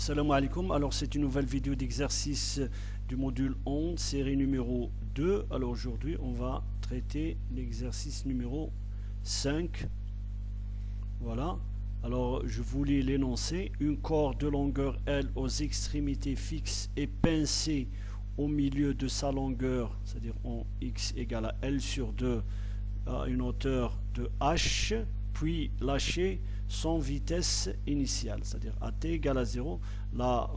Salam alaikum. Alors c'est une nouvelle vidéo d'exercice du module 11, série numéro 2. Alors aujourd'hui on va traiter l'exercice numéro 5. Voilà. Alors je vous lis l'énoncé. Une corde de longueur L aux extrémités fixes et pincée au milieu de sa longueur, c'est-à-dire en x égale à L sur 2 à une hauteur de h, puis lâchée sans vitesse initiale, c'est-à-dire à t égale à 0, la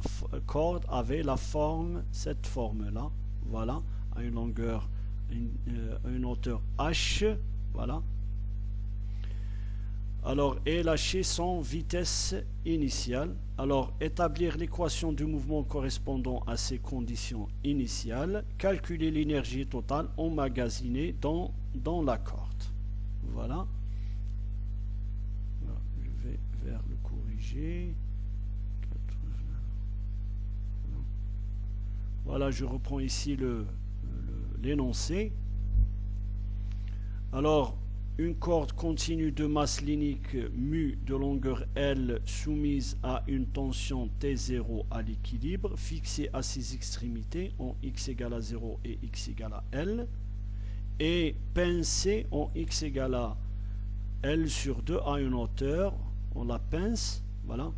corde avait la forme, cette forme-là, voilà, à une longueur, une hauteur h, voilà. Alors, est lâchée sans vitesse initiale. Alors, établir l'équation du mouvement correspondant à ces conditions initiales, calculer l'énergie totale emmagasinée dans la corde. Voilà. Je vais vers le corrigé. Voilà, je reprends ici l'énoncé. Alors, une corde continue de masse linéaire mu de longueur L soumise à une tension T0 à l'équilibre, fixée à ses extrémités en x égale à 0 et x égale à L, et pincée en x égale à L sur 2 à une hauteur, on la pince, voilà,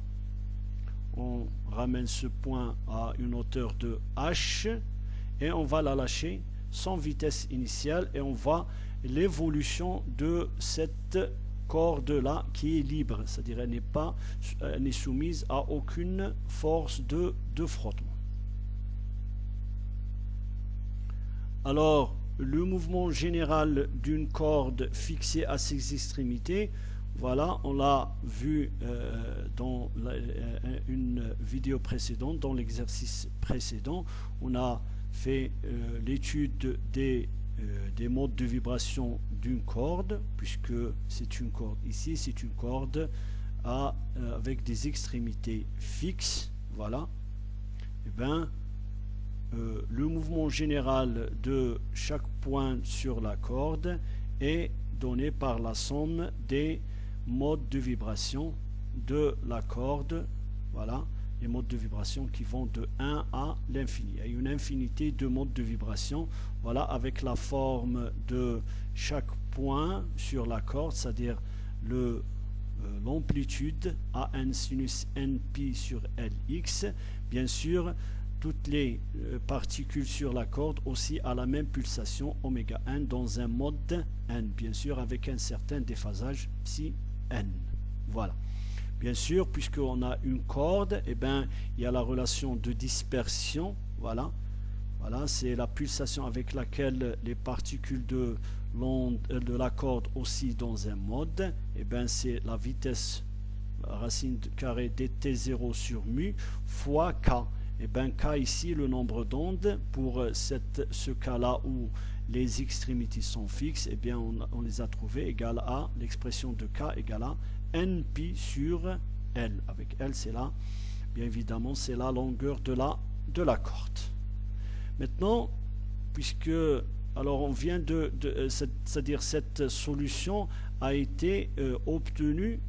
on ramène ce point à une hauteur de h et on va la lâcher sans vitesse initiale et on va l'évolution de cette corde là qui est libre, c'est-à-dire elle n'est soumise à aucune force de frottement. Alors le mouvement général d'une corde fixée à ses extrémités, voilà, on l'a vu dans une vidéo précédente, dans l'exercice précédent, on a fait l'étude des modes de vibration d'une corde, puisque c'est une corde ici, c'est une corde avec des extrémités fixes, voilà. Et bien, le mouvement général de chaque point sur la corde est donné par la somme des modes de vibration de la corde, voilà, les modes de vibration qui vont de 1 à l'infini. Il y a une infinité de modes de vibration, voilà, avec la forme de chaque point sur la corde, c'est-à-dire l'amplitude AN sinus NP sur LX. Bien sûr, toutes les particules sur la corde aussi à la même pulsation oméga n dans un mode n, bien sûr avec un certain déphasage psi n. Voilà. Bien sûr, puisqu'on a une corde, eh ben, il y a la relation de dispersion, voilà. Voilà, c'est la pulsation avec laquelle les particules de la corde oscillent dans un mode. Eh ben, c'est la vitesse racine carrée dt0 sur mu fois k. Et bien k ici, le nombre d'ondes pour ce cas-là où les extrémités sont fixes, et bien on les a trouvées égale à l'expression de k égale à npi sur L. Avec L, c'est là, bien évidemment, c'est la longueur de la corde. Maintenant, puisque alors on vient c'est-à-dire cette solution a été obtenue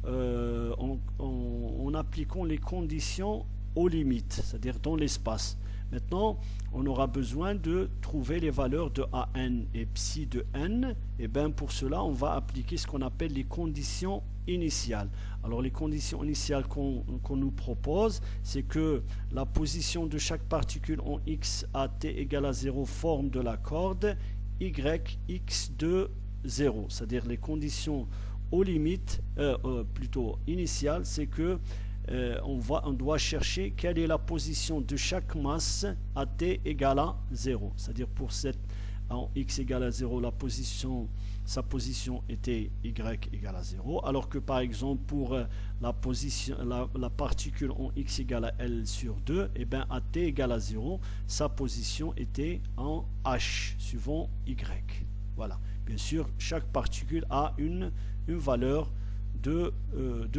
en appliquant les conditions aux limites, c'est-à-dire dans l'espace. Maintenant, on aura besoin de trouver les valeurs de AN et psi de n. Et bien pour cela, on va appliquer ce qu'on appelle les conditions initiales. Alors les conditions initiales qu'on nous propose, c'est que la position de chaque particule en x à t égale à 0 forme de la corde y x de 0. C'est-à-dire les conditions aux limites, plutôt initiales, c'est que on doit chercher quelle est la position de chaque masse à t égale à 0. C'est-à-dire pour en x égale à 0, sa position était y égale à 0. Alors que par exemple pour la particule en x égale à L sur 2, et bien à t égale à 0, sa position était en h suivant y. Voilà. Bien sûr, chaque particule a une valeur de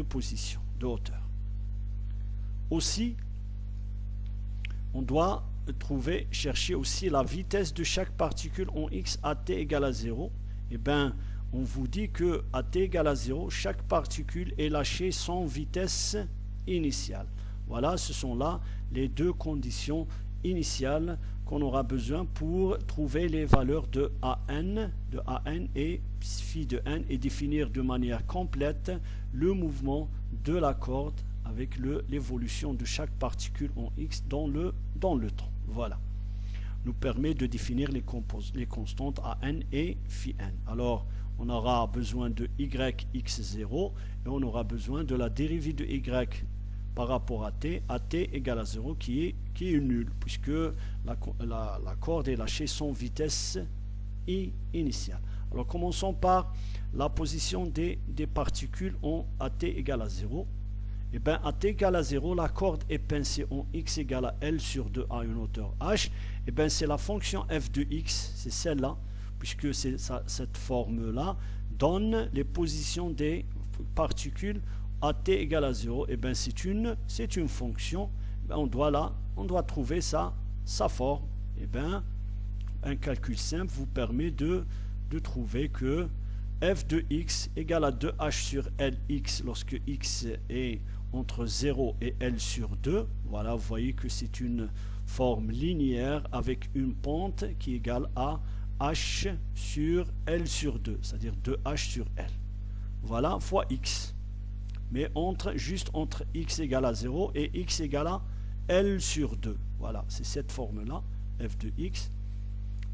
position, de hauteur. Aussi, on doit chercher aussi la vitesse de chaque particule en x à t égale à 0. Et bien, on vous dit que à t égale à 0, chaque particule est lâchée sans vitesse initiale. Voilà, ce sont là les deux conditions initiales qu'on aura besoin pour trouver les valeurs de AN et phi de n et définir de manière complète le mouvement de la corde avec l'évolution de chaque particule en x dans le temps. Voilà. Nous permet de définir les constantes AN et phi n. Alors, on aura besoin de yx0 et on aura besoin de la dérivée de y par rapport à t égale à 0 qui est nul puisque la corde est lâchée sans vitesse initiale. Alors commençons par la position des particules en at égale à 0. Et bien à t égale à 0, la corde est pincée en x égale à L sur 2 à une hauteur h. Et bien c'est la fonction f de x, c'est celle-là, puisque cette forme-là donne les positions des particules à t égale à 0. Et bien c'est une fonction, on doit trouver sa forme. Et bien un calcul simple vous permet de trouver que f de x égale à 2h sur Lx lorsque x est entre 0 et L sur 2. Voilà, vous voyez que c'est une forme linéaire avec une pente qui est égale à h sur L sur 2, c'est-à-dire 2h sur L. Voilà, fois x. Mais juste entre x égale à 0 et x égale à L sur 2. Voilà, c'est cette forme-là, f de x,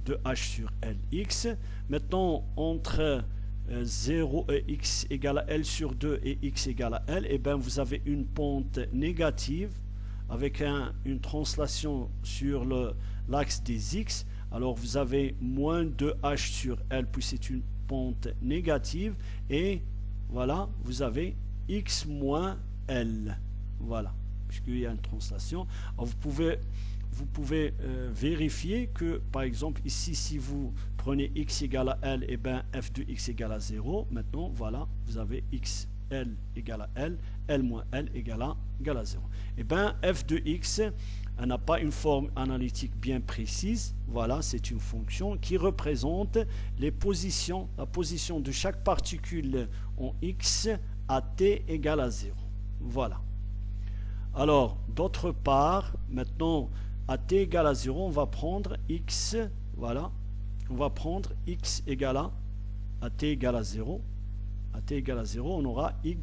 2h sur Lx. Maintenant, entre 0 et x égale à L sur 2 et x égale à L, et bien vous avez une pente négative avec une translation sur l'axe des x. Alors vous avez moins 2h sur L, puis c'est une pente négative, et voilà, vous avez x moins L. Voilà, puisqu'il y a une translation. Alors vous pouvez vérifier que, par exemple, ici, si vous prenez x égale à L, et bien f de x égale à 0. Maintenant, voilà, vous avez x, L égale à L, L moins L égale à 0. Et bien f de x n'a pas une forme analytique bien précise. Voilà, c'est une fonction qui représente la position de chaque particule en x à t égale à 0. Voilà. Alors, d'autre part, maintenant, à t égale à 0, on va prendre x, voilà, on va prendre x égale à t égale à 0. À t égale à 0, on aura y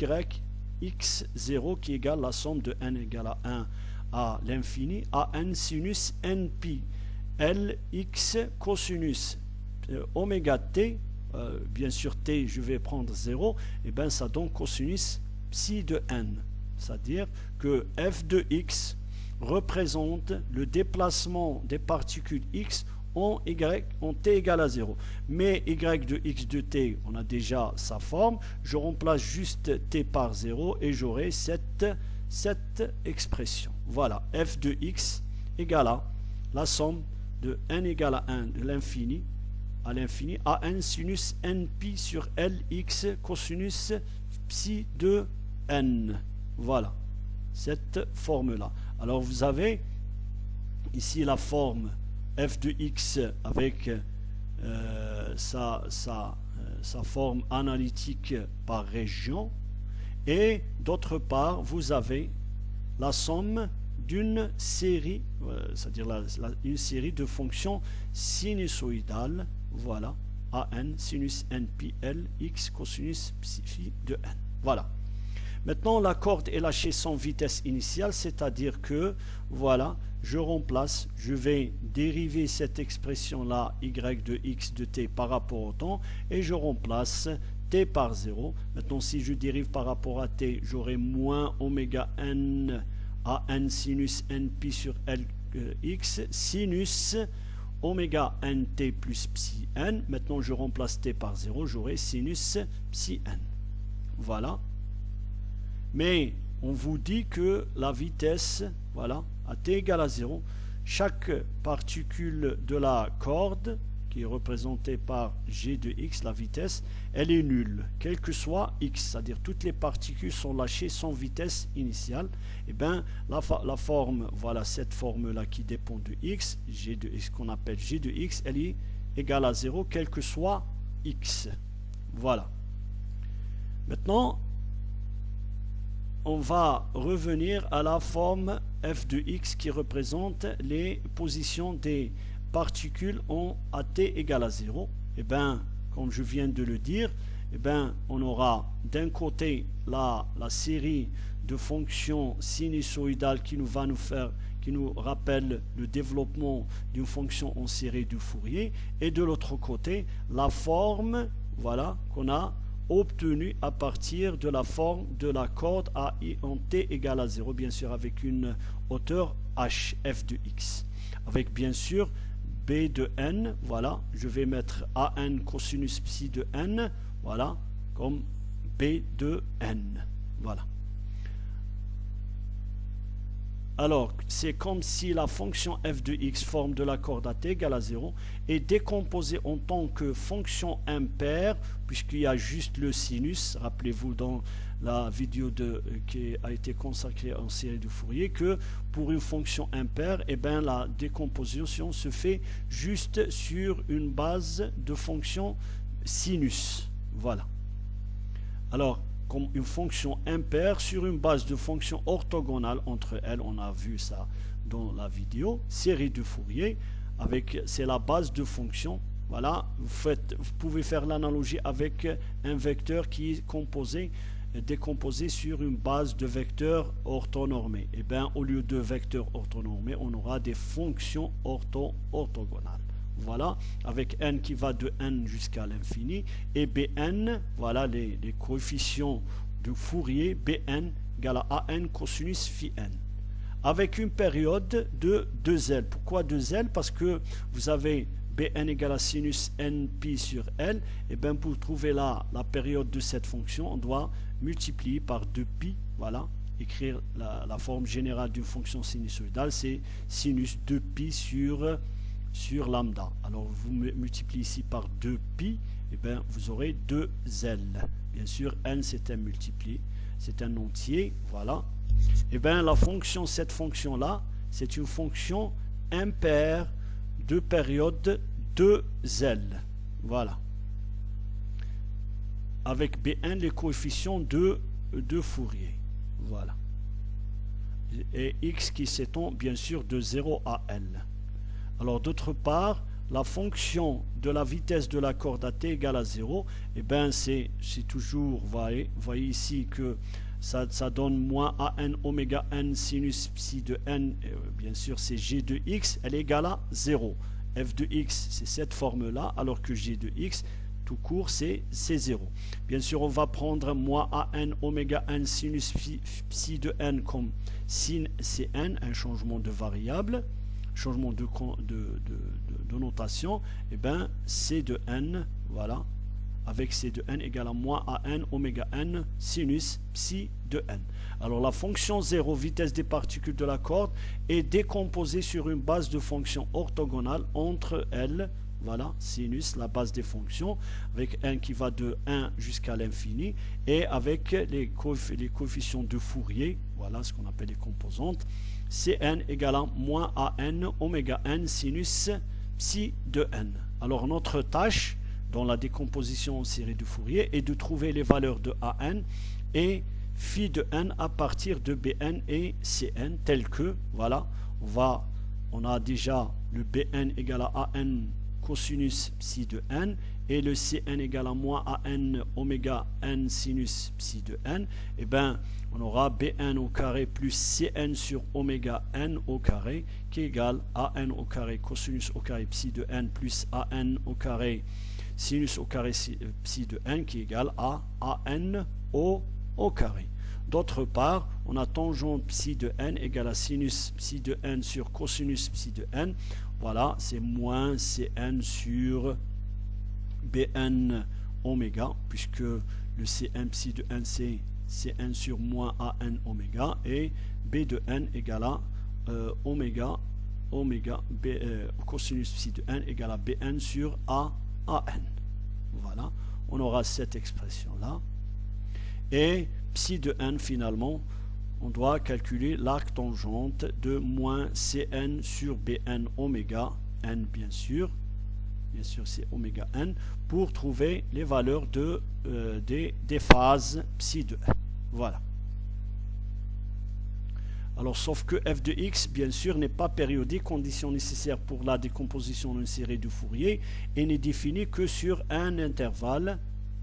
x0 qui égale la somme de n égale à 1 à l'infini à n sinus nπ lx cosinus oméga t, bien sûr t je vais prendre 0, et bien ça donne cosinus psi de n, c'est-à-dire que f de x représente le déplacement des particules x en t égale à 0. Mais y de x de t, on a déjà sa forme, je remplace juste t par 0 et j'aurai cette expression. Voilà, f de x égale à la somme de n égale à 1 de l'infini à l'infini à n sinus nπ sur lx cosinus psi de n. Voilà, cette forme-là. Alors vous avez ici la forme f de x avec sa forme analytique par région, et d'autre part vous avez la somme d'une série, c'est-à-dire une série de fonctions sinusoïdales, voilà, a n sinus nπ l x cosinus psi de n. Voilà. Maintenant, la corde est lâchée sans vitesse initiale, c'est-à-dire que, voilà, je remplace, je vais dériver cette expression-là, y de x de t par rapport au temps, et je remplace t par 0. Maintenant, si je dérive par rapport à t, j'aurai moins oméga n à n sinus nπ sur lx, sinus oméga nt plus psi n. Maintenant, je remplace t par 0, j'aurai sinus psi n. Voilà. Mais on vous dit que la vitesse, voilà, à t égale à 0, chaque particule de la corde, qui est représentée par g de x, la vitesse, elle est nulle, quel que soit x, c'est-à-dire toutes les particules sont lâchées sans vitesse initiale. Et bien la forme, voilà, cette forme-là qui dépend de x, g de x, qu'on appelle g de x, elle est égale à 0, quel que soit x. Voilà. Maintenant, on va revenir à la forme f de x qui représente les positions des particules en à t égale à 0. Et bien, comme je viens de le dire, eh ben, on aura d'un côté la série de fonctions sinusoïdales qui nous rappelle le développement d'une fonction en série de Fourier, et de l'autre côté la forme, voilà, qu'on a obtenue à partir de la forme de la corde à i en t égale à 0, bien sûr avec une hauteur h, f de x, avec bien sûr b de n, voilà, je vais mettre an cosinus psi de n, voilà, comme b de n, voilà. Alors, c'est comme si la fonction f de x, forme de la corde à t égale à 0, est décomposée en tant que fonction impaire, puisqu'il y a juste le sinus. Rappelez-vous dans la vidéo qui a été consacrée en série de Fourier, que pour une fonction impaire, eh ben, la décomposition se fait juste sur une base de fonction sinus. Voilà. Alors, comme une fonction impaire sur une base de fonction orthogonale entre elles, on a vu ça dans la vidéo, série de Fourier, c'est la base de fonction. Voilà, vous pouvez faire l'analogie avec un vecteur qui est décomposé sur une base de vecteurs orthonormés. Et bien, au lieu de vecteurs orthonormés, on aura des fonctions orthogonales. Voilà, avec n qui va de n jusqu'à l'infini, et bn, voilà les coefficients de Fourier, bn égale à an cosinus phi n, avec une période de 2L. Pourquoi 2L? Parce que vous avez bn égale à sinus n pi sur L, et bien pour trouver la période de cette fonction, on doit multiplier par 2pi, voilà, écrire la forme générale d'une fonction sinusoïdale, c'est sinus 2pi sur lambda. Alors vous multipliez ici par 2pi, et bien vous aurez 2L. Bien sûr, n c'est un multiplié, c'est un entier, voilà. Et bien cette fonction-là, c'est une fonction impaire de période 2L. Voilà. Avec Bn les coefficients de Fourier. Voilà. Et x qui s'étend bien sûr de 0 à L. Alors d'autre part, la fonction de la vitesse de la corde à t égale à 0, et bien c'est toujours, vous voyez ici que ça donne moins an oméga n sinus psi de n, bien sûr c'est g de x, elle est égale à 0. F de x c'est cette forme-là, alors que g de x, tout court, c'est 0. Bien sûr, on va prendre moins an oméga n sinus psi de n comme sin cn, un changement de variable, changement de notation, et bien c de n, voilà, avec c de n égale à moins an oméga n sinus psi de n. Alors la fonction 0, vitesse des particules de la corde, est décomposée sur une base de fonctions orthogonales entre elles, voilà, sinus, la base des fonctions, avec n qui va de 1 jusqu'à l'infini, et avec les coefficients de Fourier, voilà ce qu'on appelle les composantes, Cn égale à moins an oméga n sinus psi de n. Alors notre tâche dans la décomposition en série de Fourier est de trouver les valeurs de an et phi de n à partir de bn et cn, tel que, voilà, on a déjà le bn égale à an cosinus psi de n et le cn égale à moins an oméga n sinus psi de n, et bien on aura bn au carré plus cn sur oméga n au carré qui égale an au carré cosinus au carré psi de n plus an au carré sinus au carré psi de n qui égale à an au carré. D'autre part, on a tangente psi de n égale à sinus psi de n sur cosinus psi de n. Voilà, c'est moins cn sur bn oméga, puisque le cn psi de n c'est cn sur moins an oméga, et b de n égale à oméga cosinus psi de n égale à bn sur an. Voilà, on aura cette expression-là. Et psi de n, finalement, on doit calculer l'arc tangente de moins cn sur bn oméga n, bien sûr c'est oméga n, pour trouver les valeurs des phases psi de n. Voilà. Alors, sauf que f de x, bien sûr, n'est pas périodique, condition nécessaire pour la décomposition d'une série de Fourier, et n'est définie que sur un intervalle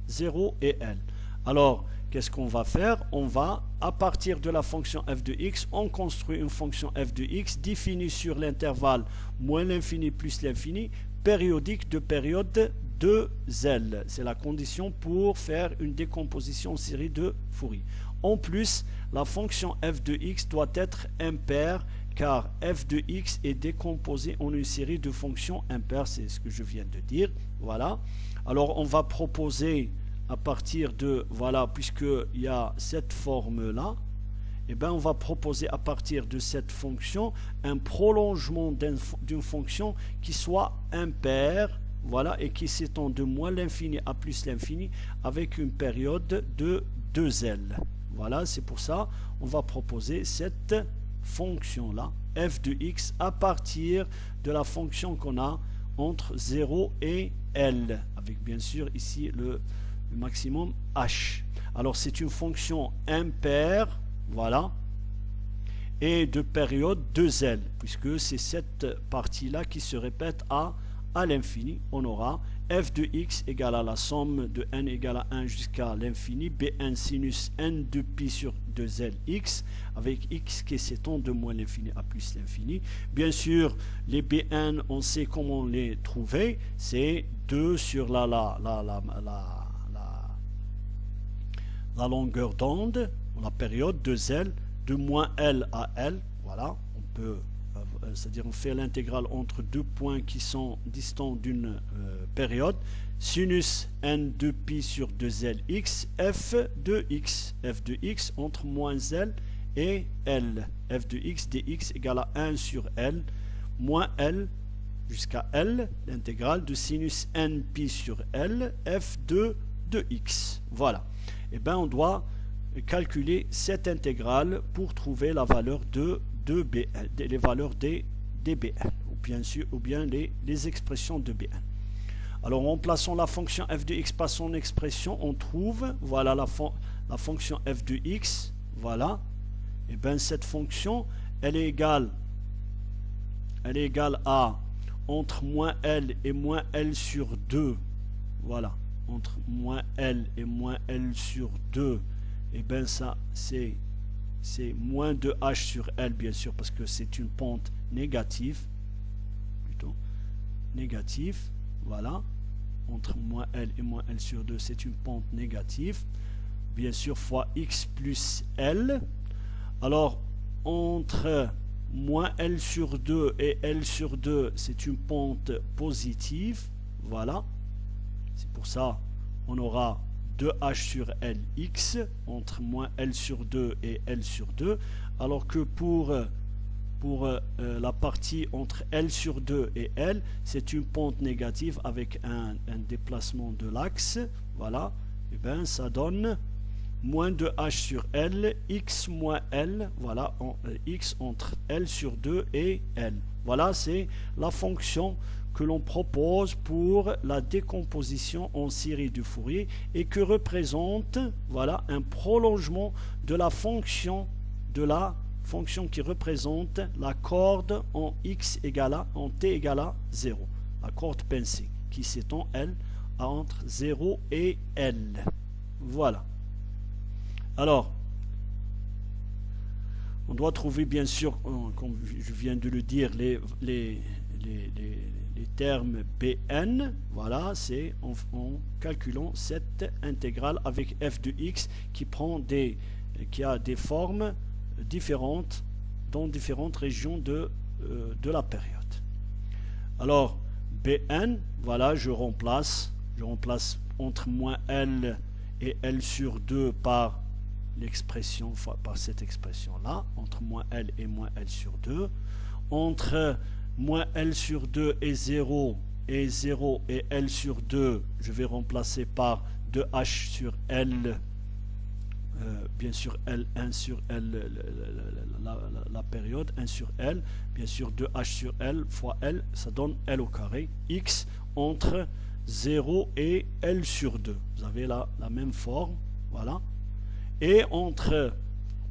0 et L. Alors, qu'est-ce qu'on va faire? On va, à partir de la fonction f de x, on construit une fonction f de x définie sur l'intervalle moins l'infini plus l'infini, périodique de période 2L. C'est la condition pour faire une décomposition en série de Fourier. En plus, la fonction f de x doit être impaire, car f de x est décomposé en une série de fonctions impaires, c'est ce que je viens de dire. Voilà. Alors, on va proposer à partir de, voilà, puisqu'il y a cette forme-là, eh bien, on va proposer à partir de cette fonction un prolongement d'une fonction qui soit impaire, voilà, et qui s'étend de moins l'infini à plus l'infini avec une période de 2L. Voilà, c'est pour ça on va proposer cette fonction-là, f de x, à partir de la fonction qu'on a entre 0 et L, avec bien sûr ici le maximum h. Alors c'est une fonction impaire, voilà, et de période 2L, puisque c'est cette partie-là qui se répète à l'infini. On aura f de x égale à la somme de n égale à 1 jusqu'à l'infini, bn sinus n de pi sur 2L x, avec x qui s'étend de moins l'infini à plus l'infini. Bien sûr, les bn, on sait comment les trouver, c'est 2 sur la longueur d'onde, la période 2L, de moins L à L, voilà, on peut, c'est-à-dire on fait l'intégrale entre deux points qui sont distants d'une période, sinus n de pi sur 2L x, f de x entre moins L et L, f de x dx égale à 1 sur L, moins L jusqu'à L, l'intégrale de sinus n pi sur L, f de x, voilà. Et bien on doit calculer cette intégrale pour trouver la valeur de Bn, les valeurs des Bn, ou bien les expressions de Bn. Alors en remplaçant la fonction f de x par son expression, on trouve, voilà, la fonction f de x, voilà. Et bien cette fonction, elle est égale à entre moins L et moins L sur 2, voilà, entre moins L et moins L sur 2, et bien ça c'est moins de h sur L, bien sûr, parce que c'est une pente négative, plutôt négative, voilà, entre moins L et moins L sur 2, c'est une pente négative, bien sûr, fois x plus L. Alors, entre moins L sur 2 et L sur 2, c'est une pente positive, voilà, c'est pour ça on aura 2h sur Lx entre moins L sur 2 et L sur 2, alors que pour la partie entre L sur 2 et L, c'est une pente négative avec un déplacement de l'axe, voilà, et bien ça donne moins 2h sur L, x moins L, voilà, x entre L sur 2 et L. Voilà, c'est la fonction que l'on propose pour la décomposition en série de Fourier et que représente, voilà, un prolongement de la fonction qui représente la corde en x égale à, en t égale à 0, la corde pincée qui s'étend elle entre 0 et L. Voilà. Alors, on doit trouver bien sûr, comme je viens de le dire, les termes Bn, voilà, c'est en calculant cette intégrale avec f de x qui a des formes différentes dans différentes régions de la période. Alors, Bn, voilà, je remplace entre moins L et L sur 2 par l'expression, par cette expression-là, entre moins L et moins L sur 2, entre moins L sur 2 et 0 et L sur 2, je vais remplacer par 2H sur L, bien sûr L1 sur L, la période, 1 sur L, bien sûr 2H sur L fois L, ça donne L au carré, X entre 0 et L sur 2. Vous avez la même forme, voilà. Et entre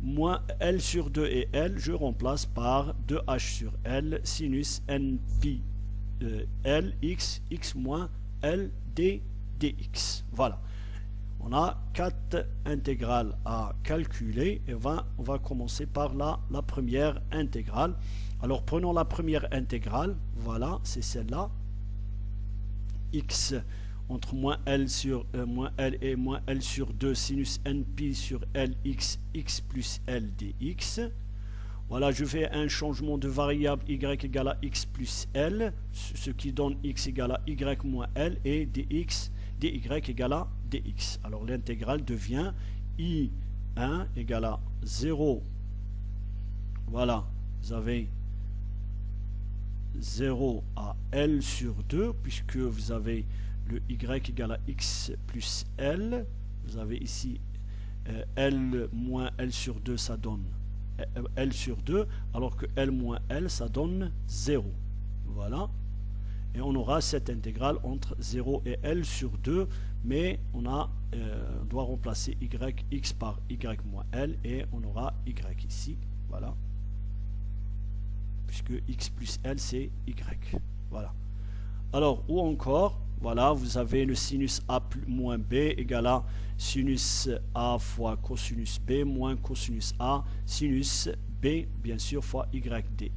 moins L sur 2 et L, je remplace par 2H sur L, sinus NP L, X, X moins L, D, dx. Voilà. On a 4 intégrales à calculer et on va commencer par la première intégrale. Alors prenons la première intégrale, voilà, c'est celle-là. X entre moins L et moins L sur 2 sinus NP sur LX, X plus L dx. Voilà, je fais un changement de variable y égale à x plus L, ce qui donne x égale à y moins L et dx, dy égale à dx. Alors l'intégrale devient I1 égale à 0. Voilà, vous avez 0 à L sur 2, puisque vous avez le y égale à x plus L. Vous avez ici L moins L sur 2, ça donne L sur 2, alors que L moins L, ça donne 0. Voilà. Et on aura cette intégrale entre 0 et L sur 2, mais on doit remplacer x par y moins L, et on aura y ici. Voilà. Puisque x plus L, c'est y. Voilà. Alors, ou encore, voilà, vous avez le sinus A moins B égale à sinus A fois cosinus B moins cosinus A, sinus B, bien sûr, fois y dy.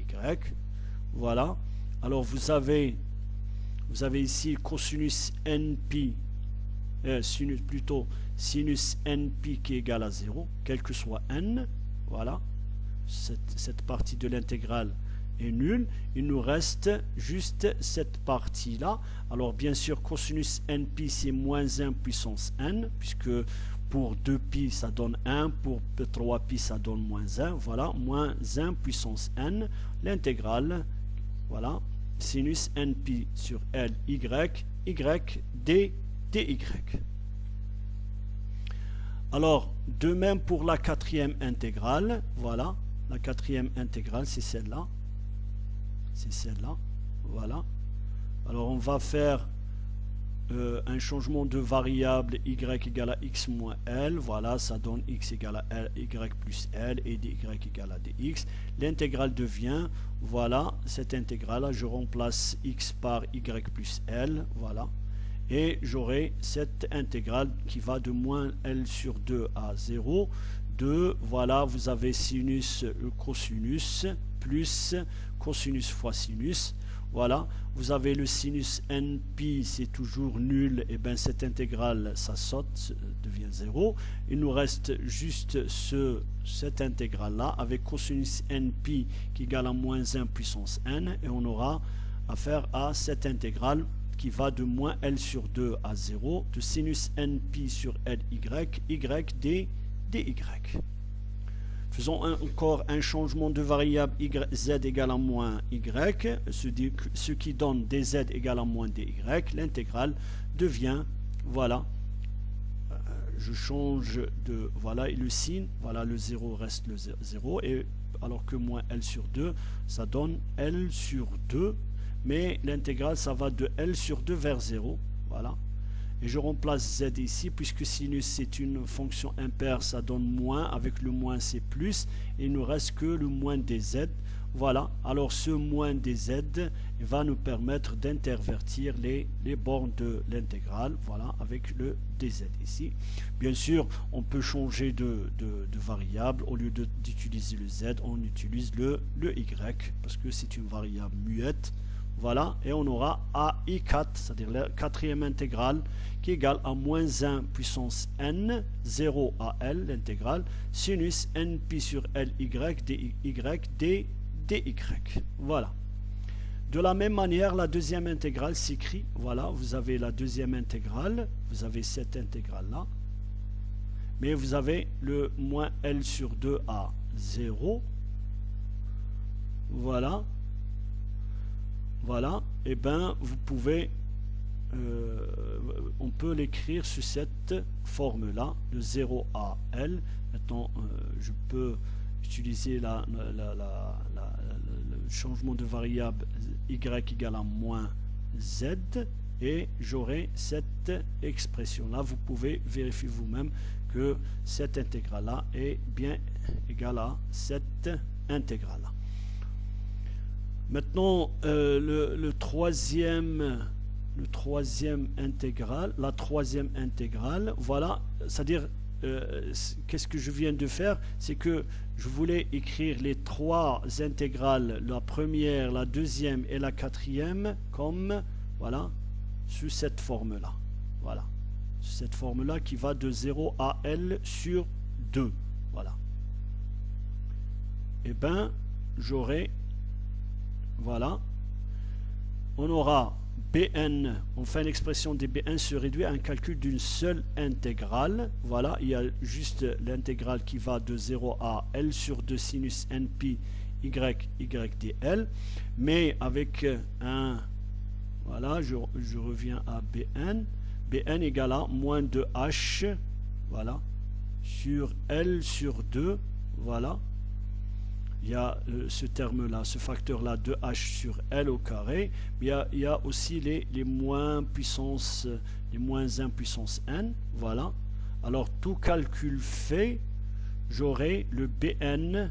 Voilà. Alors, vous avez ici cosinus NP, sinus NP qui est égal à 0, quel que soit n. Voilà. Cette partie de l'intégrale est nulle. Il nous reste juste cette partie là. Alors bien sûr cosinus NP c'est moins 1 puissance n, puisque pour 2pi ça donne 1, pour 3pi ça donne moins 1. Voilà, moins 1 puissance n, l'intégrale, voilà, sinus NP sur L y d dy. Alors de même pour la quatrième intégrale. Voilà, la quatrième intégrale c'est celle-là. C'est celle-là, voilà. Alors on va faire un changement de variable y égale à x moins L, voilà, ça donne x égale à L, y plus L et dy égale à dx. L'intégrale devient, voilà, cette intégrale là, je remplace x par y plus L, voilà, et j'aurai cette intégrale qui va de moins L sur 2 à 0, de, voilà, vous avez sinus cosinus plus cosinus fois sinus. Voilà, vous avez le sinus NP, c'est toujours nul, et bien cette intégrale, ça saute, devient 0. Il nous reste juste cette intégrale-là, avec cosinus NP qui égale à moins 1 puissance n, et on aura affaire à cette intégrale qui va de moins L sur 2 à 0, de sinus NP sur LY, y d dy. Faisons encore un changement de variable z égale à moins y, ce qui donne dz égale à moins dy. L'intégrale devient, voilà, je change de, voilà, et le signe, voilà, le 0 reste le 0, et alors que moins L sur 2, ça donne L sur 2, mais l'intégrale, ça va de L sur 2 vers 0, voilà. Et je remplace z ici, puisque sinus c'est une fonction impaire, ça donne moins, avec le moins c'est plus, et il ne nous reste que le moins dz. Voilà, alors ce moins dz va nous permettre d'intervertir les bornes de l'intégrale, voilà, avec le dz ici. Bien sûr, on peut changer de variable, au lieu d'utiliser le z, on utilise le y, parce que c'est une variable muette. Voilà, et on aura AI4, c'est-à-dire la quatrième intégrale, qui est égale à moins 1 puissance n, 0 à L, l'intégrale, sinus NP sur LY, dy, d, dy. Voilà. De la même manière, la deuxième intégrale s'écrit, voilà, vous avez la deuxième intégrale, vous avez cette intégrale-là, mais vous avez le moins L sur 2 à 0, voilà. Voilà, et bien vous pouvez, on peut l'écrire sous cette forme-là, de 0 à L. Maintenant, je peux utiliser le changement de variable y égale à moins z, et j'aurai cette expression-là. Vous pouvez vérifier vous-même que cette intégrale-là est bien égale à cette intégrale-là. Maintenant, la troisième intégrale, voilà, c'est-à-dire, qu'est-ce que je viens de faire? C'est que je voulais écrire les trois intégrales, la première, la deuxième et la quatrième, comme, voilà, sous cette forme-là. Voilà, cette forme-là qui va de 0 à L sur 2. Voilà. Et bien, j'aurai, voilà, on aura Bn, on fait l'expression des Bn se réduit à un calcul d'une seule intégrale. Voilà, il y a juste l'intégrale qui va de 0 à L sur 2 sinus npi y dl. Mais avec un, voilà, je reviens à Bn. Bn égale à moins 2h, voilà, sur L sur 2, voilà. Il y a ce terme-là, ce facteur-là, 2h sur L au carré. Il y a aussi les moins puissance, les moins 1 puissance n, voilà. Alors, tout calcul fait, j'aurai le Bn,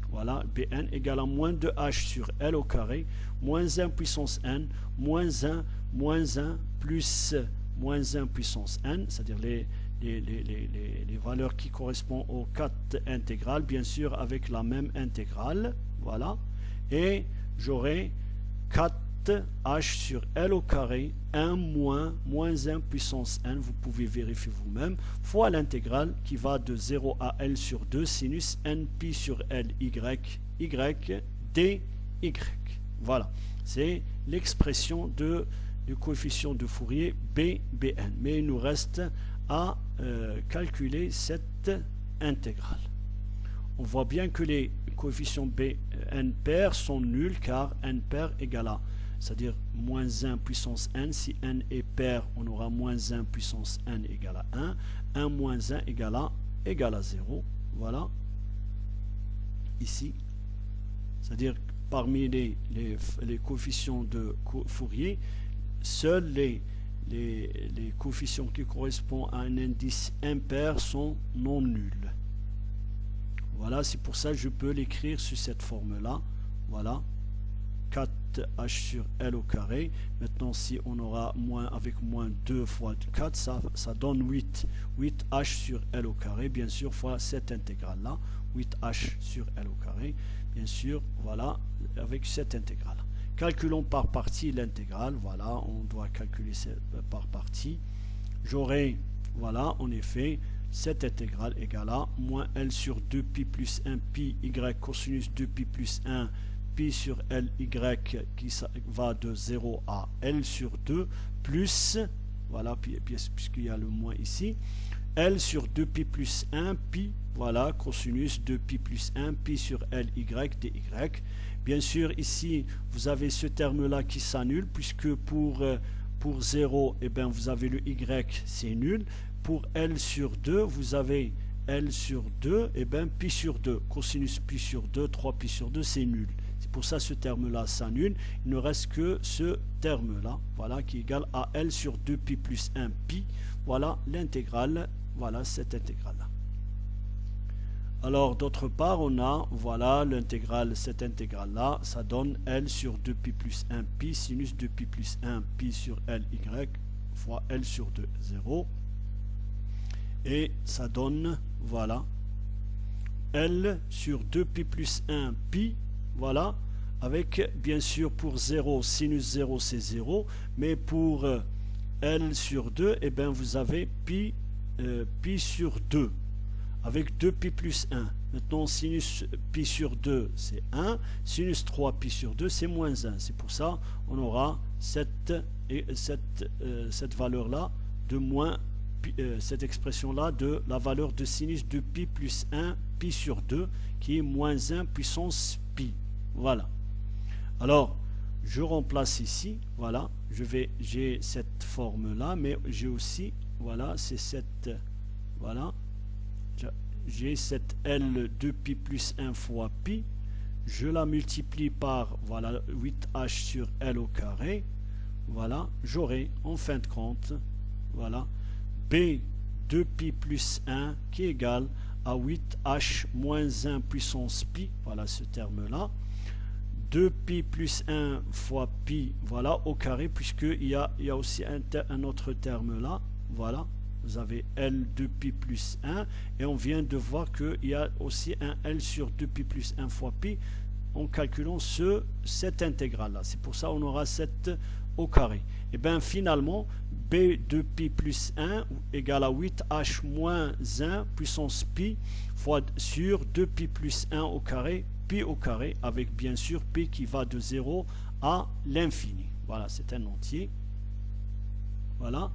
voilà, Bn égale à moins 2h sur L au carré, moins 1 puissance n, moins 1, plus moins 1 puissance n, c'est-à-dire les valeurs qui correspondent aux 4 intégrales, bien sûr avec la même intégrale, voilà, et j'aurai 4h sur L au carré, 1 moins 1 puissance n, vous pouvez vérifier vous-même, fois l'intégrale qui va de 0 à L sur 2 sinus npi sur L y dy. Voilà, c'est l'expression du coefficient de Fourier Bn, mais il nous reste à calculer cette intégrale. On voit bien que les coefficients Bn pair sont nuls car n pair égale à, c'est-à-dire moins 1 puissance n, si n est pair, on aura moins 1 puissance n égale à 1, 1 moins 1 égale à 0, voilà, ici, c'est-à-dire parmi les coefficients de Fourier, seuls les coefficients qui correspondent à un indice impair sont non nuls. Voilà, c'est pour ça que je peux l'écrire sous cette forme-là. Voilà, 4h sur L au carré. Maintenant, si on aura avec moins 2 fois 4, ça donne 8. 8h sur L au carré, bien sûr, fois cette intégrale-là. 8h sur L au carré, bien sûr, voilà, avec cette intégrale. Calculons par partie l'intégrale, voilà, on doit calculer par partie. J'aurai, voilà, en effet, cette intégrale égale à moins L sur 2pi plus 1 pi y cosinus 2pi plus 1 pi sur L y qui va de 0 à L sur 2 plus, voilà, puisqu'il y a le moins ici, L sur 2pi plus 1 pi, voilà, cosinus 2pi plus 1 pi sur L y dy. Bien sûr, ici, vous avez ce terme-là qui s'annule, puisque pour 0, eh bien, vous avez le y, c'est nul. Pour L sur 2, vous avez L sur 2, et bien, pi sur 2. Cosinus pi sur 2, 3pi sur 2, c'est nul. C'est pour ça que ce terme-là s'annule. Il ne reste que ce terme-là, voilà, qui est égal à L sur 2pi plus 1 pi. Voilà l'intégrale, voilà cette intégrale-là. Alors, d'autre part, on a, voilà, l'intégrale, cette intégrale-là, ça donne L sur 2pi plus 1 pi, sinus 2pi plus 1 pi sur Ly, fois L sur 2, 0. Et ça donne, voilà, L sur 2pi plus 1 pi, voilà, avec, bien sûr, pour 0, sinus 0, c'est 0, mais pour L sur 2, eh bien, vous avez pi sur 2. Avec 2pi plus 1. Maintenant, sinus pi sur 2, c'est 1. Sinus 3pi sur 2, c'est moins 1. C'est pour ça on aura cette valeur-là de moins, cette expression-là de la valeur de sinus de pi plus 1 pi sur 2, qui est moins 1 puissance pi. Voilà. Alors, je remplace ici, voilà, j'ai cette forme-là, mais j'ai aussi, voilà, c'est cette, voilà, j'ai cette L 2pi plus 1 fois pi, je la multiplie par, voilà, 8h sur L au carré, voilà, j'aurai en fin de compte, voilà, B 2pi plus 1 qui est égal à 8h moins 1 puissance pi, voilà ce terme-là. 2pi plus 1 fois pi, voilà, au carré, puisqu'il y a aussi un autre terme là, voilà. Vous avez L 2pi plus 1 et on vient de voir qu'il y a aussi un L sur 2pi plus 1 fois pi en calculant cette intégrale là. C'est pour ça qu'on aura 7 au carré. Et bien finalement B 2pi plus 1 égale à 8h moins 1 puissance pi fois sur 2pi plus 1 au carré, pi au carré, avec bien sûr pi qui va de 0 à l'infini. Voilà, c'est un entier. Voilà.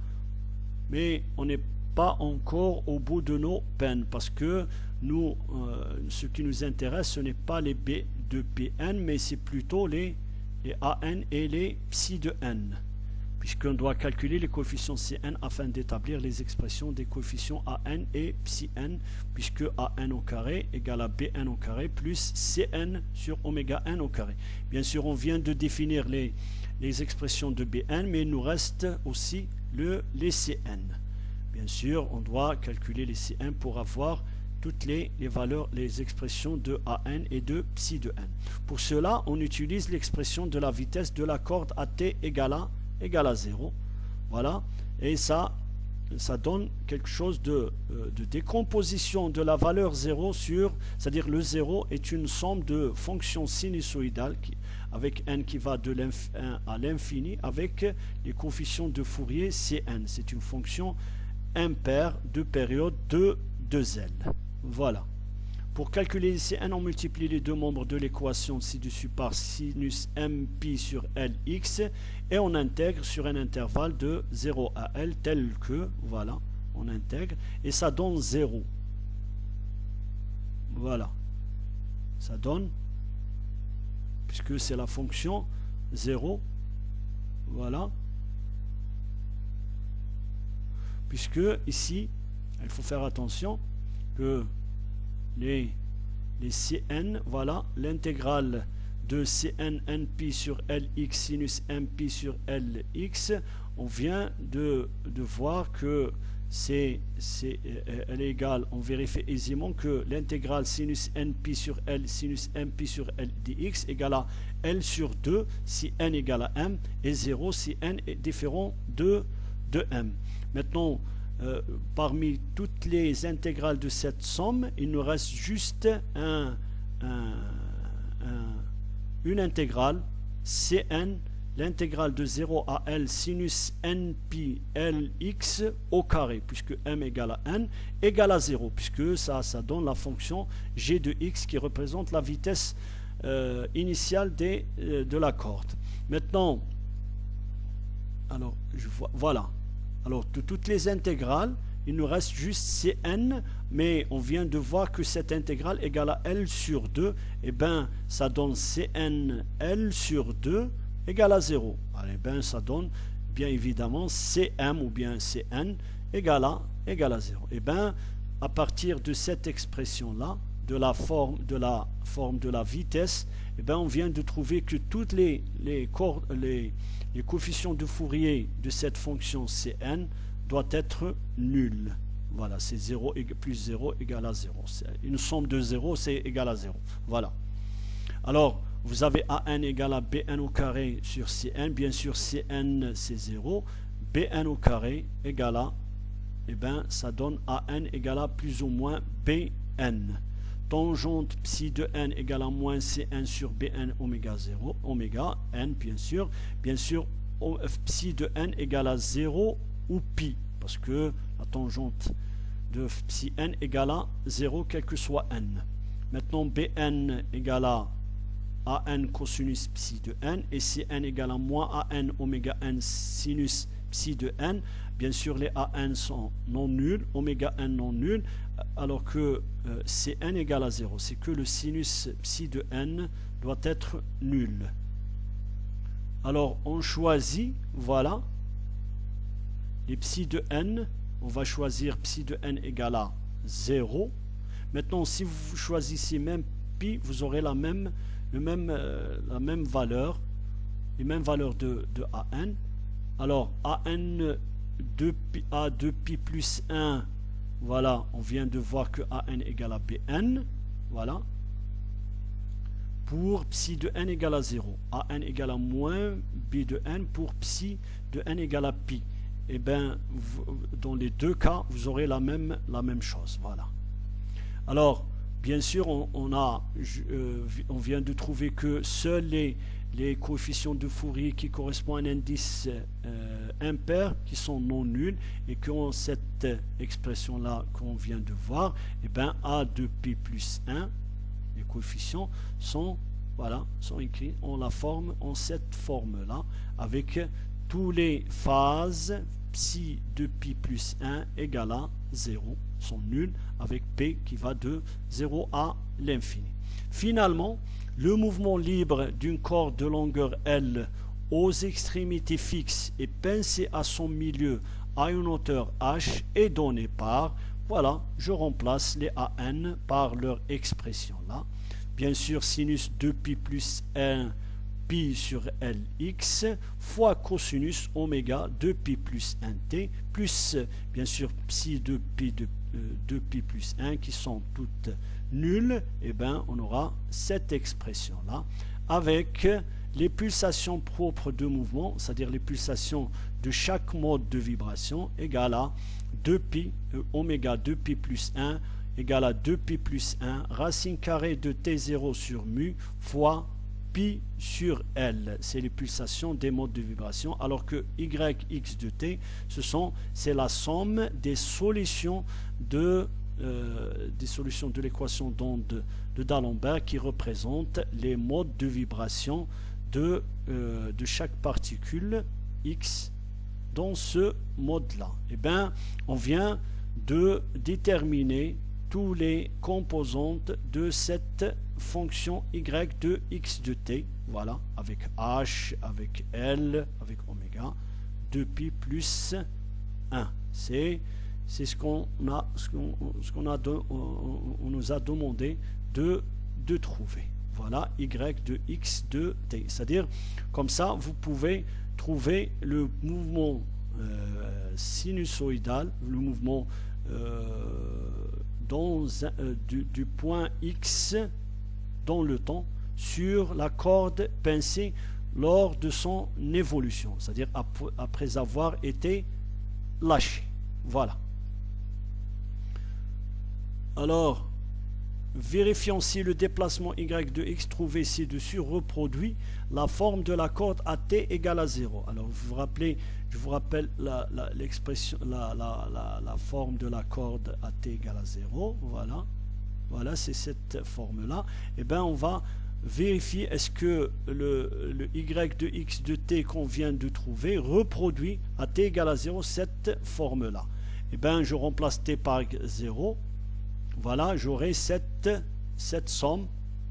Mais on n'est pas encore au bout de nos peines parce que nous, ce qui nous intéresse, ce n'est pas les B de Pn, mais c'est plutôt les An et les psi de n, puisqu'on doit calculer les coefficients Cn afin d'établir les expressions des coefficients An et psi n, puisque An au carré égale à Bn au carré plus Cn sur oméga n au carré. Bien sûr, on vient de définir les expressions de Bn, mais il nous reste aussi les Cn. Bien sûr, on doit calculer les Cn pour avoir toutes les valeurs, les expressions de An et de psi de n. Pour cela, on utilise l'expression de la vitesse de la corde à t égale à 0. Voilà. Et ça donne quelque chose de décomposition de la valeur 0 sur, c'est-à-dire le 0 est une somme de fonctions sinusoïdales avec n qui va de l'1 à l'infini avec les coefficients de Fourier Cn. C'est une fonction impaire de période de 2L. Voilà. Pour calculer les Cn, on multiplie les deux membres de l'équation ci-dessus par sinus mpi sur Lx et on intègre sur un intervalle de 0 à L tel que, voilà, on intègre et ça donne 0. Voilà. Ça donne, puisque c'est la fonction 0, voilà. Puisque ici, il faut faire attention que les Cn, voilà, l'intégrale de Cn npi sur Lx sinus mpi sur Lx, on vient de voir que elle est égale, on vérifie aisément que l'intégrale sinus npi sur L sinus mpi sur L dx égale à L sur 2 si n égale à m et 0 si n est différent de m. Maintenant, parmi toutes les intégrales de cette somme, il nous reste juste une intégrale Cn, l'intégrale de 0 à L sinus npi Lx au carré, puisque m égale à n égale à 0, puisque ça donne la fonction g de x qui représente la vitesse initiale de la corde. Maintenant, alors, voilà. Alors, de toutes les intégrales, il nous reste juste Cn, mais on vient de voir que cette intégrale égale à L sur 2, et bien, ça donne Cn L sur 2 égale à 0. Alors, ben, ça donne, bien évidemment, Cm ou bien Cn égale à 0. Et bien, à partir de cette expression-là, de la forme de la vitesse, et ben, on vient de trouver que toutes les coefficients de Fourier de cette fonction Cn doit être nul. Voilà, c'est 0 plus 0 égale à 0. Une somme de 0, c'est égal à 0. Voilà. Alors, vous avez An égale à Bn au carré sur Cn. Bien sûr, Cn, c'est 0. Bn au carré égale à, eh bien, ça donne An égale à plus ou moins Bn. Tangente psi de n égale à moins Cn sur Bn oméga 0, oméga n, bien sûr. Bien sûr, psi de n égale à 0 ou pi, parce que la tangente de psi n égale à 0, quel que soit n. Maintenant, Bn égale à An cosinus psi de n, et Cn égale à moins An oméga n sinus psi de n. Bien sûr, les An sont non nuls, oméga n non nul, alors que Cn égale à 0. C'est que le sinus psi de n doit être nul. Alors, on choisit, voilà, les psi de n. On va choisir psi de n égale à 0. Maintenant, si vous choisissez même pi, vous aurez la même valeur, les mêmes valeurs de An. Alors, A2pi plus 1 voilà, on vient de voir que AN égale à BN, voilà, pour psi de n égale à 0, AN égale à moins B de n pour psi de n égale à pi. Et bien, dans les deux cas, vous aurez la même chose, voilà. Alors, bien sûr, on vient de trouver que seuls les coefficients de Fourier qui correspondent à un indice impair qui sont non nuls et que cette expression-là qu'on vient de voir, et bien A de P plus 1, les coefficients sont écrits en cette forme-là avec tous les phases psi de pi plus 1 égale à 0 sont nuls avec P qui va de 0 à l'infini. Finalement, le mouvement libre d'une corde de longueur L aux extrémités fixes et pincé à son milieu à une hauteur h est donné par, voilà, je remplace les AN par leur expression là. Bien sûr, sinus 2pi plus 1 pi sur Lx fois cosinus oméga 2pi plus 1t plus bien sûr psi 2pi de 2pi plus 1 qui sont toutes nulles, et bien on aura cette expression là avec les pulsations propres de mouvement, c'est-à-dire les pulsations de chaque mode de vibration égale à 2pi oméga 2pi plus 1 égale à 2pi plus 1 racine carrée de t0 sur mu fois pi sur L. C'est les pulsations des modes de vibration, alors que yx de t, c'est la somme des solutions de l'équation d'onde de D'Alembert qui représente les modes de vibration de chaque particule x dans ce mode-là. Et bien, on vient de déterminer tous les composantes de cette fonction y de x de t, voilà, avec h, avec l, avec oméga, 2pi plus 1. C'est ce qu'on nous a demandé de trouver. Voilà, y de x de t. C'est-à-dire, comme ça, vous pouvez trouver le mouvement sinusoïdal, le mouvement du point X dans le temps sur la corde pincée lors de son évolution, c'est-à-dire après avoir été lâché. Voilà. Alors, vérifions si le déplacement y de x trouvé ci-dessus reproduit la forme de la corde à t égale à 0. Alors, je vous rappelle l'expression, la forme de la corde à t égale à 0. Voilà. Voilà, c'est cette forme-là. Et bien, on va vérifier est-ce que le y de x de t qu'on vient de trouver reproduit à t égale à 0 cette forme-là. Et bien, je remplace t par 0. Voilà, j'aurai cette somme.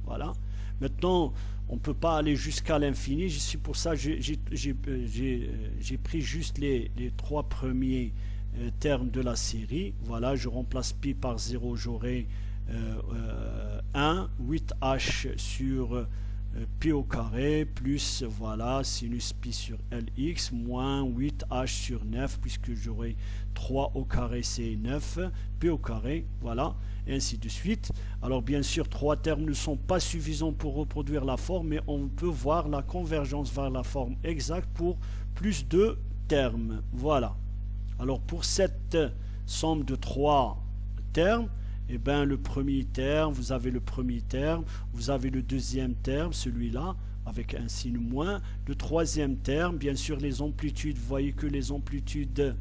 Voilà. Maintenant, on ne peut pas aller jusqu'à l'infini. C'est pour ça que j'ai pris juste les trois premiers termes de la série. Voilà, je remplace pi par 0, j'aurai 1, 8h sur pi au carré, plus, voilà, sinus pi sur Lx, moins 8h sur 9, puisque j'aurai 3 au carré, c'est 9, pi au carré, voilà, et ainsi de suite. Alors bien sûr, 3 termes ne sont pas suffisants pour reproduire la forme, mais on peut voir la convergence vers la forme exacte pour plus de termes. Voilà. Alors pour cette somme de 3 termes, eh bien, le premier terme, vous avez le premier terme, vous avez le deuxième terme, celui-là, avec un signe moins. Le troisième terme, bien sûr, les amplitudes, vous voyez que les amplitudes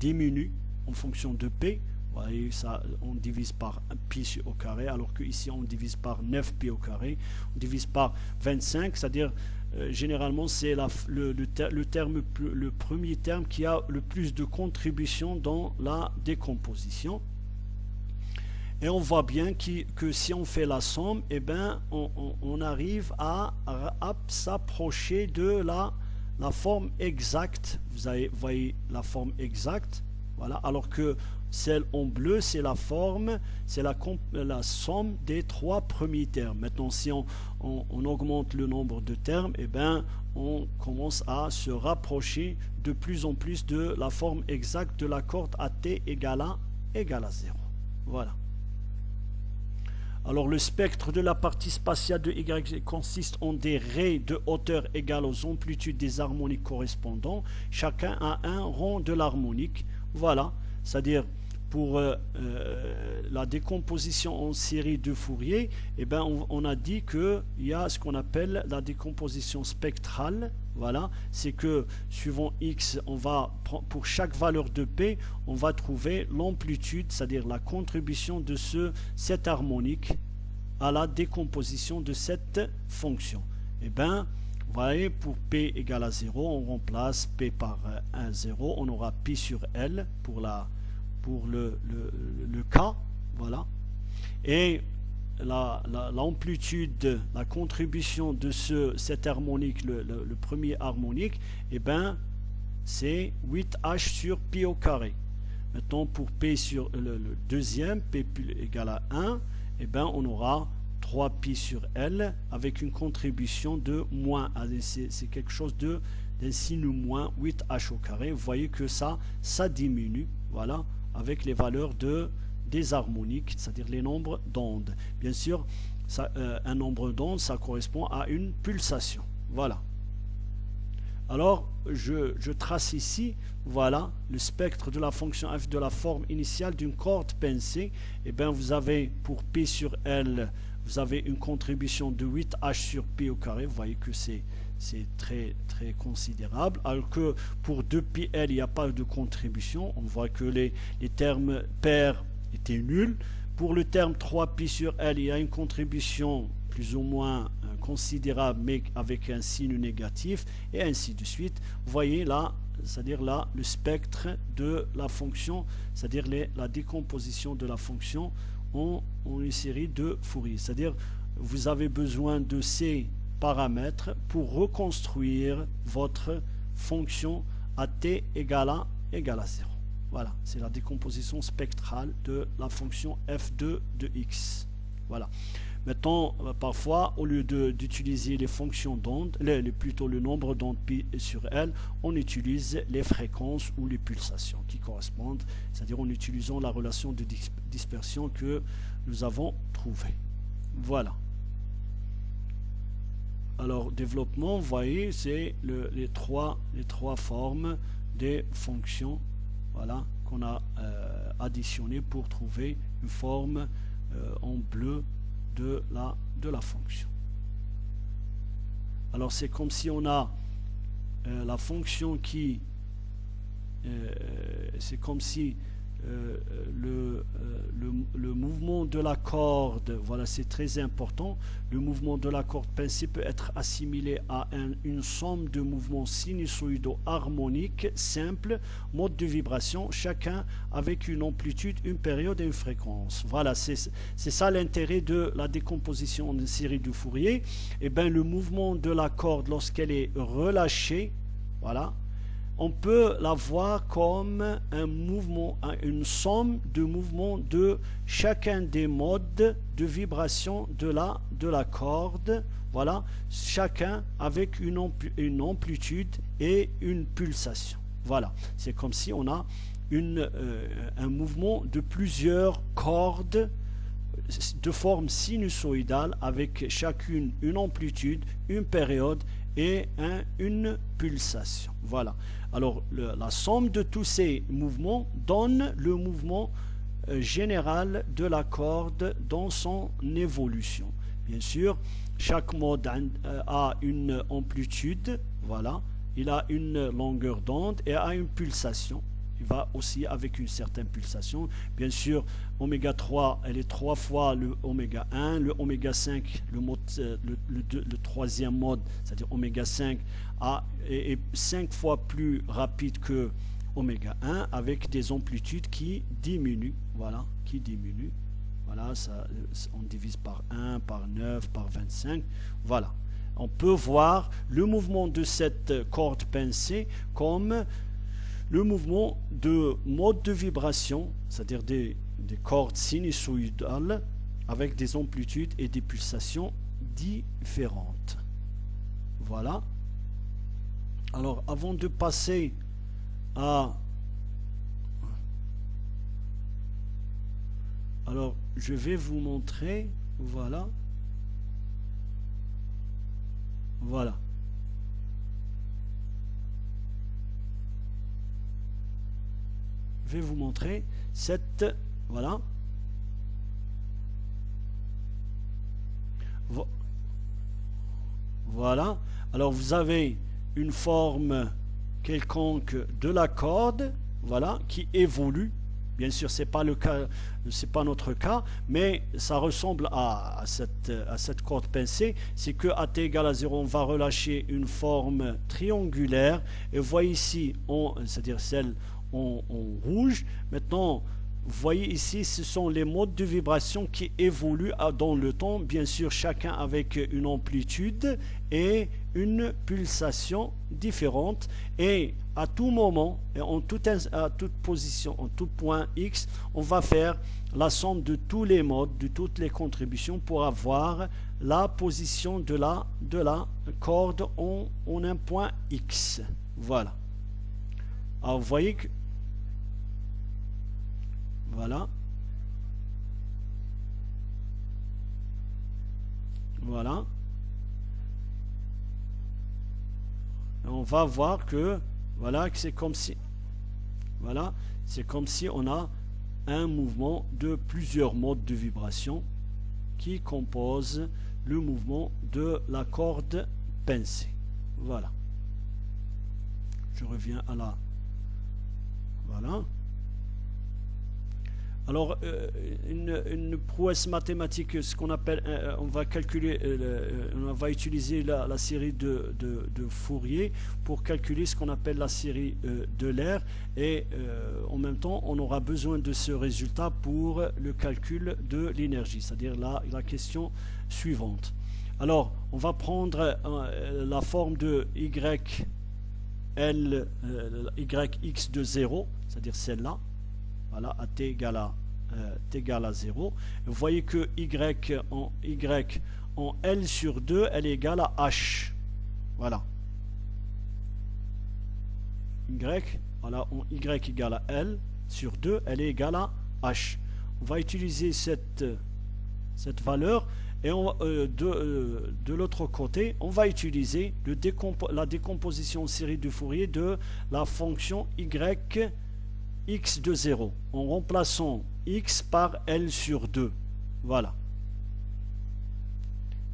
diminuent en fonction de P. Vous voyez, ça, on divise par pi au carré, alors qu'ici, on divise par 9 pi au carré. On divise par 25, c'est-à-dire, généralement, c'est le premier terme qui a le plus de contribution dans la décomposition. Et on voit bien que si on fait la somme, eh ben, on arrive à s'approcher de la forme exacte. Vous voyez la forme exacte, voilà, alors que celle en bleu, c'est la forme, c'est la somme des 3 premiers termes. Maintenant, si on augmente le nombre de termes, eh ben, on commence à se rapprocher de plus en plus de la forme exacte de la corde à t égale à égale à 0. Voilà. Alors le spectre de la partie spatiale de Y consiste en des raies de hauteur égale aux amplitudes des harmoniques correspondants, chacun à un rang de l'harmonique. Voilà, c'est-à-dire pour la décomposition en série de Fourier, eh ben, on a dit qu'il y a ce qu'on appelle la décomposition spectrale. Voilà, c'est que suivant x, on va pour chaque valeur de p, on va trouver l'amplitude, c'est-à-dire la contribution de cette harmonique à la décomposition de cette fonction. Et bien, vous voyez, pour p égale à 0, on remplace p par 1, 0, on aura pi sur L pour le K, voilà. Et l'amplitude, la contribution de cette harmonique, le premier harmonique, eh ben, c'est 8h sur pi au carré. Maintenant, pour p sur le deuxième, p égale à 1, eh ben, on aura 3 pi sur L avec une contribution de moins. C'est quelque chose d'un signe moins 8h au carré. Vous voyez que ça diminue, voilà, avec les valeurs des harmoniques, c'est-à-dire les nombres d'ondes. Bien sûr, un nombre d'ondes, ça correspond à une pulsation. Voilà. Alors, je trace ici, voilà, le spectre de la fonction f de la forme initiale d'une corde pincée. Et bien, vous avez pour p sur L, vous avez une contribution de 8h sur pi au carré. Vous voyez que c'est très, très considérable. Alors que pour 2πl, il n'y a pas de contribution. On voit que les termes pairs était nul. Pour le terme 3π sur L, il y a une contribution plus ou moins considérable, mais avec un signe négatif, et ainsi de suite. Vous voyez là, c'est-à-dire là, le spectre de la fonction, c'est-à-dire la décomposition de la fonction en une série de Fourier. C'est-à-dire, vous avez besoin de ces paramètres pour reconstruire votre fonction à t égale à 0. Voilà, c'est la décomposition spectrale de la fonction f2 de x. Voilà. Maintenant, parfois, au lieu d'utiliser les fonctions d'onde, plutôt le nombre d'ondes pi sur L, on utilise les fréquences ou les pulsations qui correspondent, c'est-à-dire en utilisant la relation de dispersion que nous avons trouvée. Voilà. Alors, développement, vous voyez, c'est les trois formes des fonctions, voilà, qu'on a additionnées pour trouver une forme en bleu de la fonction. Alors c'est comme si on a la fonction qui c'est comme si le mouvement de la corde, voilà, c'est très important. Le mouvement de la corde pincée peut être assimilé à une somme de mouvements sinusoïdaux harmoniques simples, mode de vibration, chacun avec une amplitude, une période et une fréquence. Voilà, c'est ça l'intérêt de la décomposition en série de Fourier. Et bien, le mouvement de la corde, lorsqu'elle est relâchée, voilà, on peut la voir comme un mouvement, une somme de mouvements de chacun des modes de vibration de la corde, voilà, chacun avec une amplitude et une pulsation. Voilà, c'est comme si on a un mouvement de plusieurs cordes de forme sinusoïdale avec chacune une amplitude, une période et une pulsation. Voilà. Alors, la somme de tous ces mouvements donne le mouvement général de la corde dans son évolution. Bien sûr, chaque mode a une amplitude, voilà, il a une longueur d'onde et a une pulsation. Il va aussi avec une certaine pulsation. Bien sûr, oméga 3, elle est 3 fois le oméga 1. Le oméga 5, le troisième mode, c'est-à-dire oméga 5, est 5 fois plus rapide que oméga 1, avec des amplitudes qui diminuent. Voilà, qui diminuent. Voilà, on divise par 1, par 9, par 25. Voilà. On peut voir le mouvement de cette corde pincée comme le mouvement de mode de vibration, c'est-à-dire des cordes sinusoïdales avec des amplitudes et des pulsations différentes. Voilà. Alors, avant de passer à Alors, je vais vous montrer, voilà. Voilà. Je vais vous montrer cette, voilà. Voilà. Alors, vous avez une forme quelconque de la corde, voilà, qui évolue. Bien sûr, c'est pas le cas, c'est pas notre cas, mais ça ressemble à cette corde pincée. C'est que à t égale à 0, on va relâcher une forme triangulaire. Et vous voyez ici, c'est-à-dire celle en rouge. Maintenant, vous voyez ici, ce sont les modes de vibration qui évoluent dans le temps, bien sûr, chacun avec une amplitude et une pulsation différente. Et à tout moment, et à toute position, en tout point X, on va faire la somme de tous les modes, de toutes les contributions pour avoir la position de la corde en un point X. Voilà. Alors, vous voyez que voilà. Voilà. Et on va voir que voilà, que c'est comme si voilà, c'est comme si on a un mouvement de plusieurs modes de vibration qui composent le mouvement de la corde pincée. Voilà. Je reviens à la voilà. Alors, une prouesse mathématique, ce qu'on appelle, on va calculer, on va utiliser la série de Fourier pour calculer ce qu'on appelle la série d'Euler, et en même temps, on aura besoin de ce résultat pour le calcul de l'énergie, c'est-à-dire la question suivante. Alors, on va prendre la forme de YX de 0, c'est-à-dire celle-là. Voilà, à t égale à 0. Vous voyez que Y en L sur 2, elle est égale à H. Voilà. Voilà, en Y égale à L sur 2, elle est égale à H. On va utiliser cette valeur, et de l'autre côté, on va utiliser la décomposition en série de Fourier de la fonction X de 0, en remplaçant X par L sur 2. Voilà.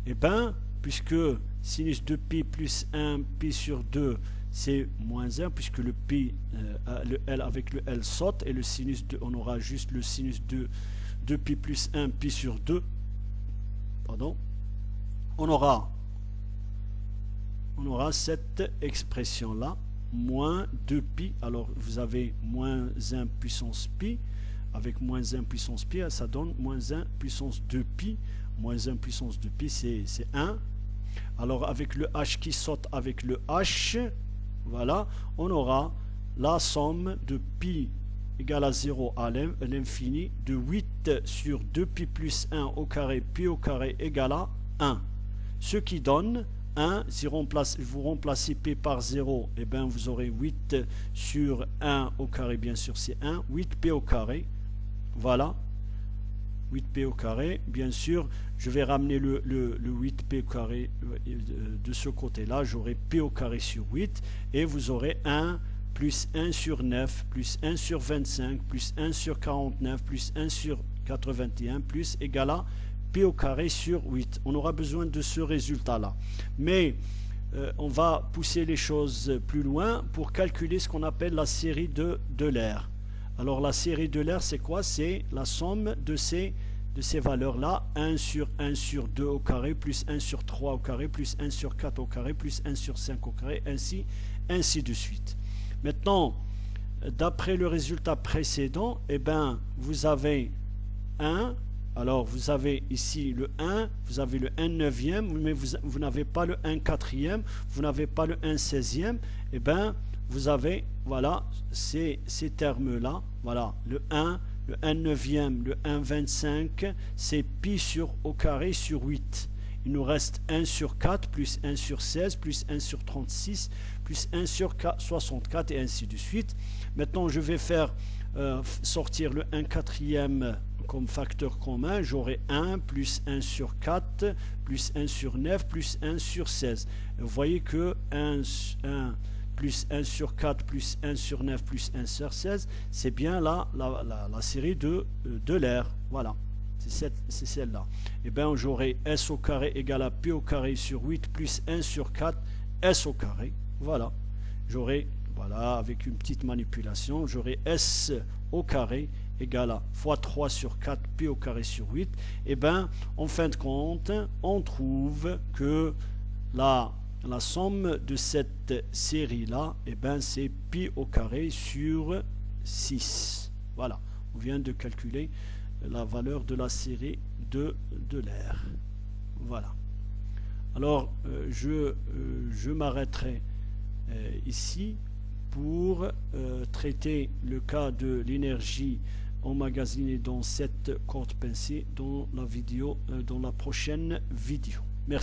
Et bien, puisque sinus de pi plus 1, pi sur 2, c'est moins 1, puisque le L avec le L saute, et le sinus de, on aura juste le sinus de pi plus 1, pi sur 2. Pardon. On aura cette expression-là. Moins 2pi, alors vous avez moins 1 puissance pi, avec moins 1 puissance pi, ça donne moins 1 puissance 2pi, moins 1 puissance 2pi, c'est 1. Alors avec le h qui saute avec le h, voilà, on aura la somme de pi égale à 0 à l'infini de 8 sur 2pi plus 1 au carré, pi au carré égale à 1, ce qui donne 1, si vous remplacez p par 0, et bien vous aurez 8 sur 1 au carré, bien sûr c'est 1, 8p au carré, voilà, 8p au carré, bien sûr, je vais ramener le 8p au carré de ce côté-là, j'aurai p au carré sur 8, et vous aurez 1 plus 1 sur 9, plus 1 sur 25, plus 1 sur 49, plus 1 sur 81, plus égal à p au carré sur 8. On aura besoin de ce résultat-là. Mais on va pousser les choses plus loin pour calculer ce qu'on appelle la série d'Euler. Alors la série d'Euler, c'est quoi? C'est la somme de ces valeurs-là, 1 sur 2 au carré, plus 1 sur 3 au carré, plus 1 sur 4 au carré, plus 1 sur 5 au carré, ainsi de suite. Maintenant, d'après le résultat précédent, eh ben, vous avez 1. Alors, vous avez ici le 1, vous avez le 1 neuvième, mais vous n'avez pas le 1 quatrième, vous n'avez pas le 1 16e. Eh bien, vous avez, voilà, ces termes-là. Voilà, le 1 neuvième, le 1 25, c'est pi au carré sur 8. Il nous reste 1 sur 4, plus 1 sur 16, plus 1 sur 36, plus 1 sur 64, et ainsi de suite. Maintenant, je vais faire sortir le 1 quatrième comme facteur commun, j'aurai 1 plus 1 sur 4 plus 1 sur 9 plus 1 sur 16. Vous voyez que 1 plus 1 sur 4 plus 1 sur 9 plus 1 sur 16, c'est bien la série de l'air. Voilà, c'est celle-là. Et bien j'aurai S au carré égale à P au carré sur 8 plus 1 sur 4 S au carré. Voilà, j'aurai, voilà, avec une petite manipulation, j'aurai S au carré égale à fois 3 sur 4 P au carré sur 8. Et bien en fin de compte, on trouve que la somme de cette série-là, et ben c'est pi au carré sur 6. Voilà, on vient de calculer la valeur de la série de l'air. Voilà. Alors, je m'arrêterai ici pour traiter le cas de l'énergie emmagasinée dans cette corde pincée dans la prochaine vidéo.